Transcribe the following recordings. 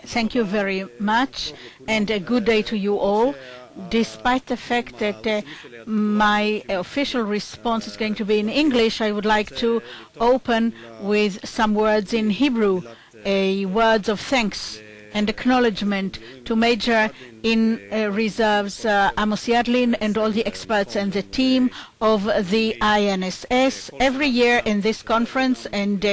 Thank you very much, and a good day to you all. Despite the fact that my official response is going to be in English, I would like to open with some words in Hebrew, words of thanks and acknowledgement to Major in Reserves Amos Yadlin and all the experts and the team of the INSS. Every year in this conference and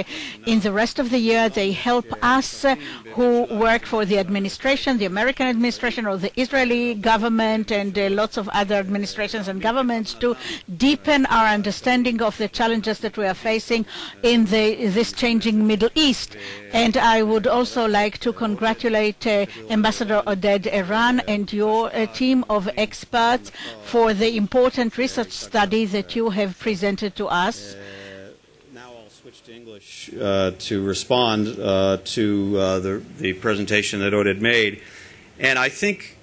in the rest of the year, they help us who work for the administration, the American administration or the Israeli government and lots of other administrations and governments to deepen our understanding of the challenges that we are facing in this changing Middle East. And I would also like to congratulate Ambassador Oded Eran and your team of experts for the important research study that you have presented to us. Now I'll switch to English to respond to the presentation that Oded made. And I think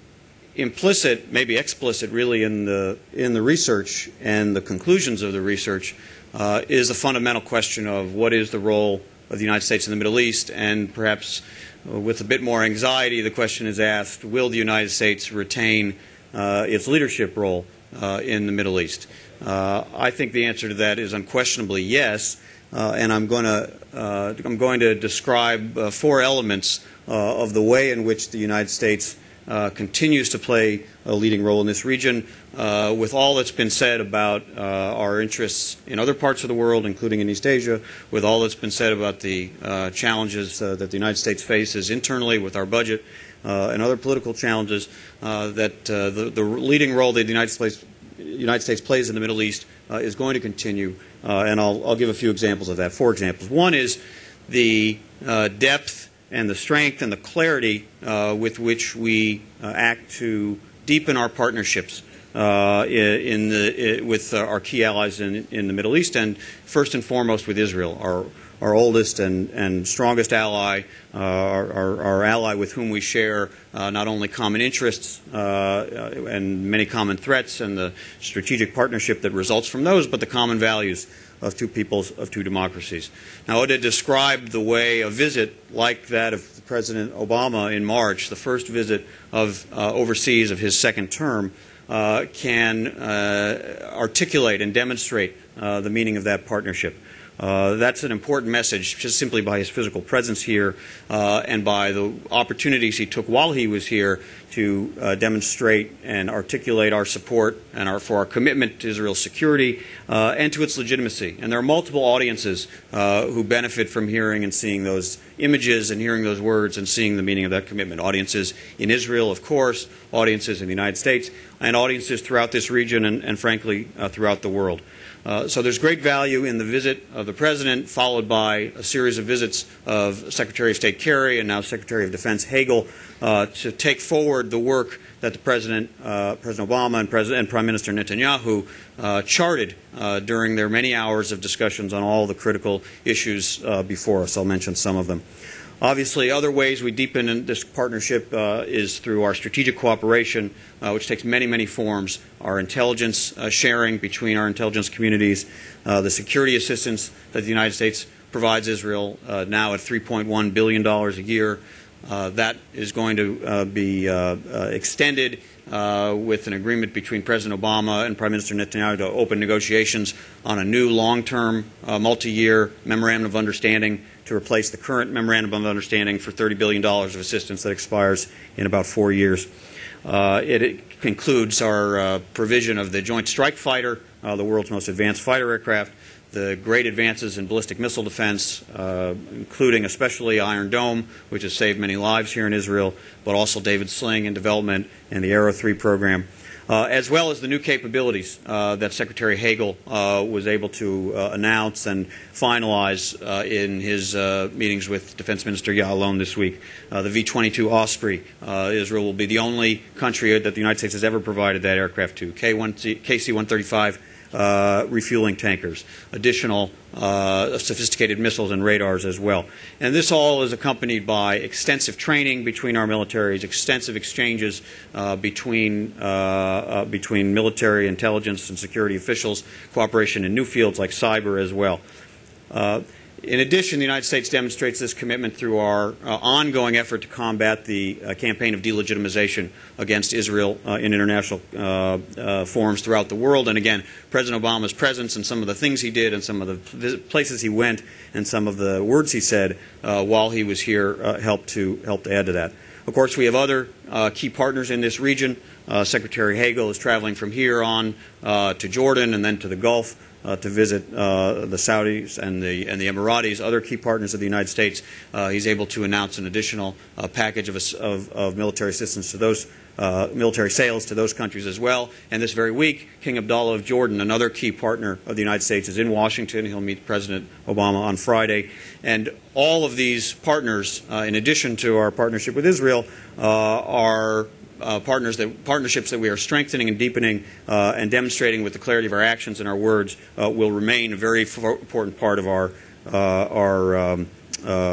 implicit, maybe explicit really in the research and the conclusions of the research is the fundamental question of what is the role of the United States in the Middle East, and perhaps with a bit more anxiety, the question is asked, will the United States retain its leadership role in the Middle East? I think the answer to that is unquestionably yes, and I'm going to describe four elements of the way in which the United States continues to play a leading role in this region, with all that's been said about our interests in other parts of the world, including in East Asia, with all that's been said about the challenges that the United States faces internally with our budget and other political challenges, that the leading role that the United States plays in the Middle East is going to continue, and I'll give a few examples of that. Four examples. One is the depth and the strength and the clarity with which we act to deepen our partnerships with our key allies in the Middle East, and first and foremost with Israel, our oldest and strongest ally, our ally with whom we share not only common interests and many common threats and the strategic partnership that results from those, but the common values of two peoples, of two democracies. Now, Oded described the way a visit like that of President Obama in March, the first visit of overseas of his second term, can articulate and demonstrate the meaning of that partnership. That's an important message just simply by his physical presence here and by the opportunities he took while he was here to demonstrate and articulate our support and for our commitment to Israel's security and to its legitimacy. And there are multiple audiences who benefit from hearing and seeing those images and hearing those words and seeing the meaning of that commitment. Audiences in Israel, of course, audiences in the United States, and audiences throughout this region and frankly, throughout the world. So there's great value in the visit of the President, followed by a series of visits of Secretary of State Kerry and now Secretary of Defense Hagel to take forward the work that the President Obama and Prime Minister Netanyahu charted during their many hours of discussions on all the critical issues before us. I'll mention some of them. Obviously, other ways we deepen this partnership is through our strategic cooperation, which takes many, many forms. Our intelligence sharing between our intelligence communities, the security assistance that the United States provides Israel, now at $3.1 billion a year. That is going to be extended with an agreement between President Obama and Prime Minister Netanyahu to open negotiations on a new long-term, multi-year memorandum of understanding to replace the current memorandum of understanding for $30 billion of assistance that expires in about 4 years. It concludes our provision of the Joint Strike Fighter, the world's most advanced fighter aircraft, the great advances in ballistic missile defense, including especially Iron Dome, which has saved many lives here in Israel, but also David Sling in development and the Arrow 3 program, as well as the new capabilities that Secretary Hagel was able to announce and finalize in his meetings with Defense Minister Ya'alon this week. The V-22 Osprey, Israel will be the only country that the United States has ever provided that aircraft to. KC-135 refueling tankers, additional sophisticated missiles and radars as well. And this all is accompanied by extensive training between our militaries, extensive exchanges between military intelligence and security officials, cooperation in new fields like cyber as well. In addition, the United States demonstrates this commitment through our ongoing effort to combat the campaign of delegitimization against Israel in international forums throughout the world. And again, President Obama's presence and some of the things he did and some of the places he went and some of the words he said while he was here helped to add to that. Of course, we have other key partners in this region. Secretary Hagel is traveling from here on to Jordan and then to the Gulf to visit the Saudis and the Emiratis, other key partners of the United States. He's able to announce an additional package of military assistance to those military sales to those countries as well. And this very week, King Abdullah of Jordan, another key partner of the United States, is in Washington. He'll meet President Obama on Friday. And all of these partners, in addition to our partnership with Israel, are partnerships that we are strengthening and deepening and demonstrating with the clarity of our actions and our words will remain a very important part of our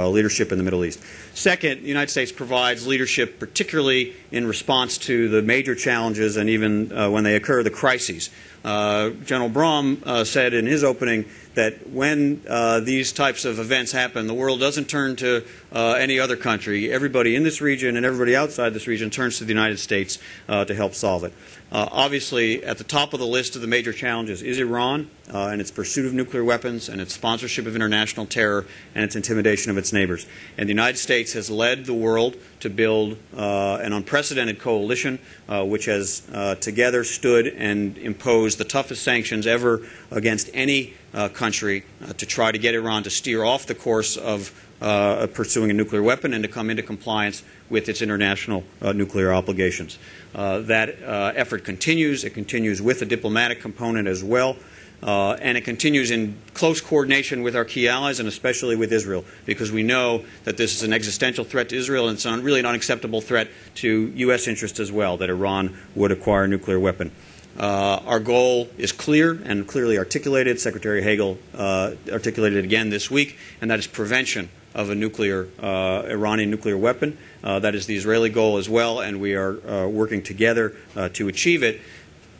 leadership in the Middle East. Second, the United States provides leadership particularly in response to the major challenges and even when they occur, the crises. General Brom said in his opening that when these types of events happen, the world doesn't turn to any other country. Everybody in this region and everybody outside this region turns to the United States to help solve it. Obviously, at the top of the list of the major challenges is Iran and its pursuit of nuclear weapons and its sponsorship of international terror and its intimidation of its neighbors. And the United States has led the world to build an unprecedented coalition which has together stood and imposed the toughest sanctions ever against any country to try to get Iran to steer off the course of pursuing a nuclear weapon and to come into compliance with its international nuclear obligations. That effort continues. It continues with a diplomatic component as well. And it continues in close coordination with our key allies and especially with Israel, because we know that this is an existential threat to Israel and it's really an unacceptable threat to U.S. interests as well, that Iran would acquire a nuclear weapon. Our goal is clear and clearly articulated. Secretary Hagel articulated it again this week, and that is prevention of a Iranian nuclear weapon. That is the Israeli goal as well, and we are working together to achieve it,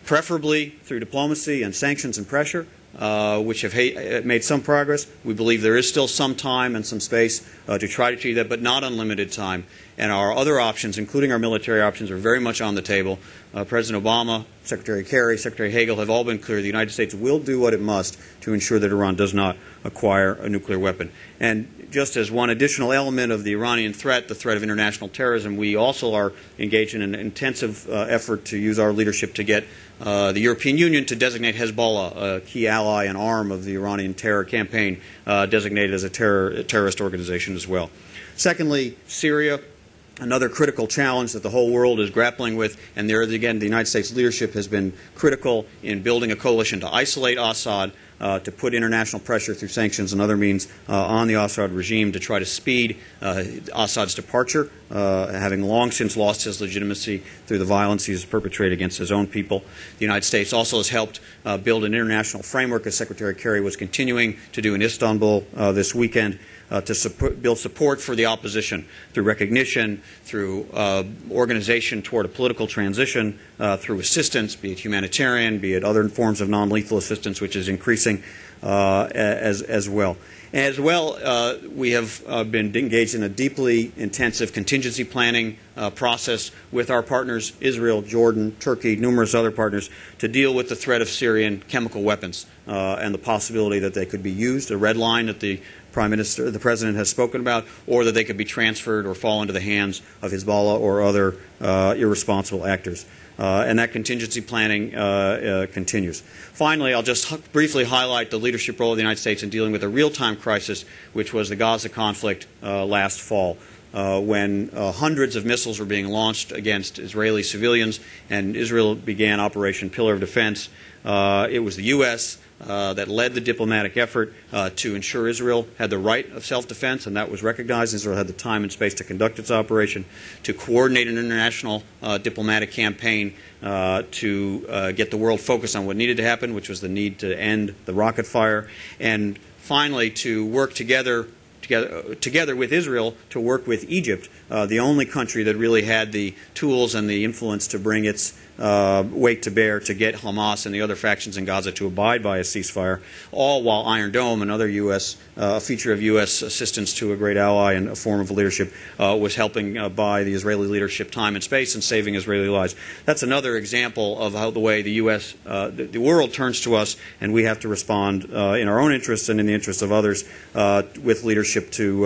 preferably through diplomacy and sanctions and pressure, which have made some progress. We believe there is still some time and some space to try to achieve that, but not unlimited time. And our other options, including our military options, are very much on the table. President Obama, Secretary Kerry, Secretary Hagel have all been clear the United States will do what it must to ensure that Iran does not acquire a nuclear weapon. And just as one additional element of the Iranian threat, the threat of international terrorism, we also are engaged in an intensive effort to use our leadership to get the European Union to designate Hezbollah, a key ally and arm of the Iranian terror campaign, designated as a terrorist organization as well. Secondly, Syria. Another critical challenge that the whole world is grappling with, and there again the United States leadership has been critical in building a coalition to isolate Assad, to put international pressure through sanctions and other means on the Assad regime to try to speed Assad's departure, having long since lost his legitimacy through the violence he has perpetrated against his own people. The United States also has helped build an international framework, as Secretary Kerry was continuing to do in Istanbul this weekend, to build support for the opposition through recognition, through organization toward a political transition, through assistance, be it humanitarian, be it other forms of non-lethal assistance, which is increasing as well. As well, we have been engaged in a deeply intensive contingency planning process with our partners, Israel, Jordan, Turkey, numerous other partners, to deal with the threat of Syrian chemical weapons and the possibility that they could be used, a red line that the the President has spoken about, or that they could be transferred or fall into the hands of Hezbollah or other irresponsible actors. And that contingency planning continues. Finally, I'll just briefly highlight the leadership role of the United States in dealing with a real-time crisis, which was the Gaza conflict last fall, when hundreds of missiles were being launched against Israeli civilians, and Israel began Operation Pillar of Defense. It was the U.S. That led the diplomatic effort to ensure Israel had the right of self-defense, and that was recognized. Israel had the time and space to conduct its operation, to coordinate an international diplomatic campaign to get the world focused on what needed to happen, which was the need to end the rocket fire, and finally to work together with Israel to work with Egypt, the only country that really had the tools and the influence to bring its weight to bear to get Hamas and the other factions in Gaza to abide by a ceasefire, all while Iron Dome, another feature of U.S. assistance to a great ally and a form of leadership, was helping buy the Israeli leadership time and space and saving Israeli lives. That's another example of how the way the U.S., the world turns to us, and we have to respond in our own interests and in the interests of others with leadership to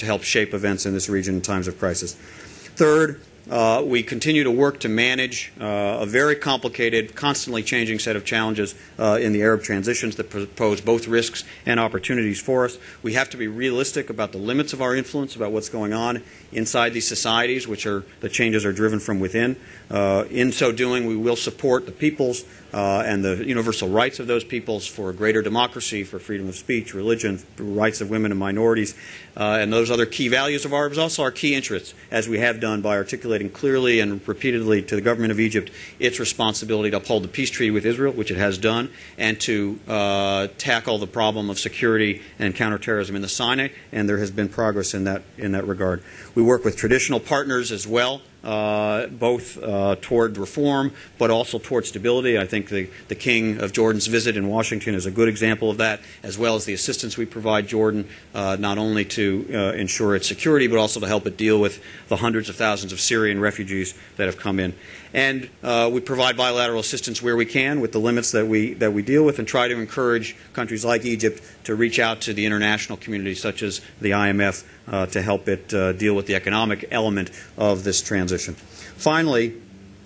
help shape events in this region in times of crisis. Third, we continue to work to manage a very complicated, constantly changing set of challenges in the Arab transitions that pose both risks and opportunities for us. We have to be realistic about the limits of our influence, about what's going on inside these societies, the changes are driven from within. In so doing, we will support the peoples and the universal rights of those peoples for greater democracy, for freedom of speech, religion, rights of women and minorities, and those other key values of ours, also our key interests, as we have done by articulating clearly and repeatedly to the government of Egypt its responsibility to uphold the peace treaty with Israel, which it has done, and to tackle the problem of security and counterterrorism in the Sinai, and there has been progress in that regard. We work with traditional partners as well, both toward reform but also toward stability. I think the King of Jordan's visit in Washington is a good example of that, as well as the assistance we provide Jordan, not only to ensure its security but also to help it deal with the hundreds of thousands of Syrian refugees that have come in. And we provide bilateral assistance where we can with the limits that we deal with, and try to encourage countries like Egypt to reach out to the international community, such as the IMF, to help it deal with the economic element of this transition. Finally,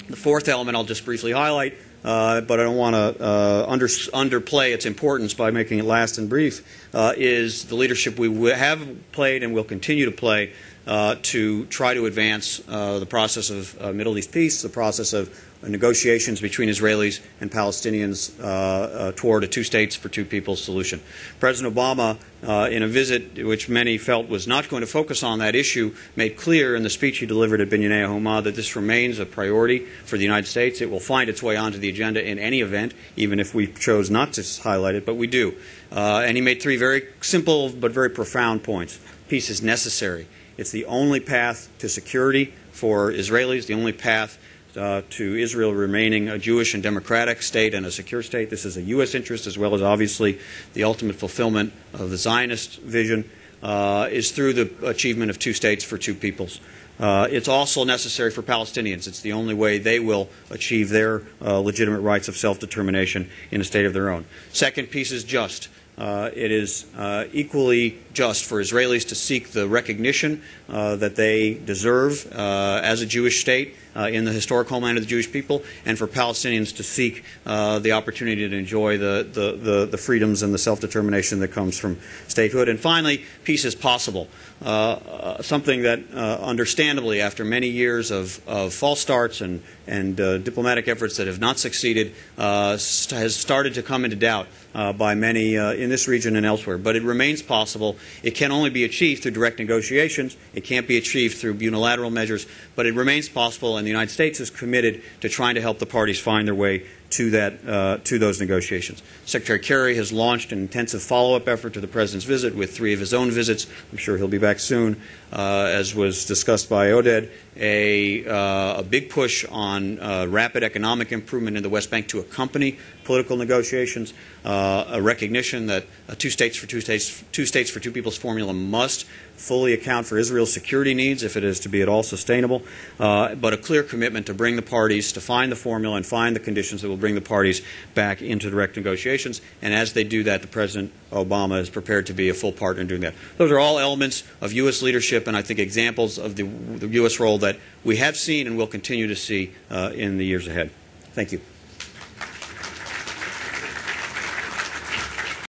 the fourth element I'll just briefly highlight, but I don't want to underplay its importance by making it last and brief, is the leadership we have played and will continue to play to try to advance the process of Middle East peace, the process of negotiations between Israelis and Palestinians toward a two states for two peoples solution. President Obama, in a visit which many felt was not going to focus on that issue, made clear in the speech he delivered at Binyanei Homa that this remains a priority for the United States. It will find its way onto the agenda in any event, even if we chose not to highlight it, but we do. And he made three very simple but very profound points. Peace is necessary. It's the only path to security for Israelis, the only path to Israel remaining a Jewish and democratic state and a secure state. This is a U.S. interest, as well as obviously the ultimate fulfillment of the Zionist vision, is through the achievement of two states for two peoples. It's also necessary for Palestinians. It's the only way they will achieve their legitimate rights of self-determination in a state of their own. Second, peace is just. It is equally just for Israelis to seek the recognition that they deserve as a Jewish state in the historic homeland of the Jewish people, and for Palestinians to seek the opportunity to enjoy the freedoms and the self-determination that comes from statehood. And finally, peace is possible. Something that, understandably, after many years of false starts and diplomatic efforts that have not succeeded, has started to come into doubt by many in this region and elsewhere. But it remains possible. It can only be achieved through direct negotiations. It can't be achieved through unilateral measures. But it remains possible, and the United States is committed to trying to help the parties find their way to those negotiations. Secretary Kerry has launched an intensive follow-up effort to the President's visit with 3 of his own visits. I'm sure he'll be back soon, as was discussed by Oded. A big push on rapid economic improvement in the West Bank to accompany political negotiations, a recognition that a two states for two peoples formula must fully account for Israel's security needs if it is to be at all sustainable, but a clear commitment to bring the parties, to find the formula and find the conditions that will bring the parties back into direct negotiations. And as they do that, the President Obama is prepared to be a full partner in doing that. Those are all elements of U.S. leadership, and I think examples of the U.S. role that we have seen and will continue to see in the years ahead. Thank you.